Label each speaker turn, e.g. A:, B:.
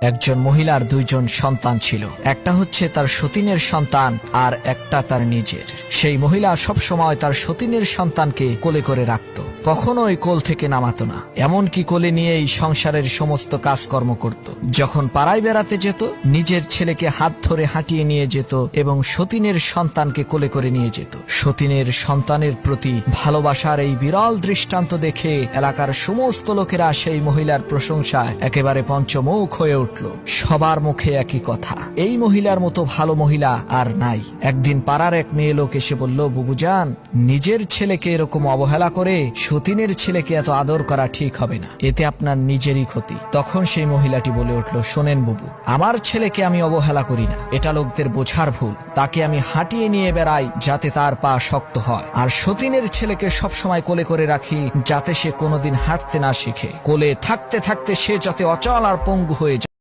A: একজন মহিলার দুইজন সন্তান ছিল, একটা হচ্ছে তার সতীনের সন্তান আর একটা তার নিজের। সেই মহিলা সব সময় তার সতীনের সন্তানকে কোলে করে রাখত, কখনোই কোল থেকে নামাতো না, এমনকি কোলে নিয়েই সংসারের সমস্ত কাজকর্ম করত। যখন পাড়ায় বেড়াতে যেত, নিজের ছেলেকে হাত ধরে হাঁটিয়ে নিয়ে যেত এবং সতীনের সন্তানকে কোলে করে নিয়ে যেত। সতীনের সন্তানের প্রতি ভালোবাসার এই বিরল দৃষ্টান্ত দেখে এলাকার সমস্ত লোকেরা সেই মহিলার প্রশংসায় একেবারে পঞ্চমুখ হয়ে উঠল। সবার মুখে একই কথা, এই মহিলার মতো ভালো মহিলা আর নাই। একদিন পাড়ার এক মেয়ে লোক এসে বলল, বুবুজান, নিজের ছেলেকে এরকম অবহেলা করে সতীনের ছেলেকে এত আদর করা ঠিক হবে না, এতে আপনার নিজেরই ক্ষতি। তখন সেই মহিলাটি বলে উঠল, শোনেন বুবু, আমার ছেলেকে আমি অবহেলা করি না, এটা লোকদের বোঝার ভুল। তাকে আমি হাঁটিয়ে নিয়ে বেড়াই যাতে তার পা শক্ত হয়, আর সতীনের ছেলেকে সবসময় কোলে করে রাখি যাতে সে কোনোদিন হাঁটতে না শিখে। কোলে থাকতে থাকতে সে যাতে অচল আর পঙ্গু হয়ে যায়।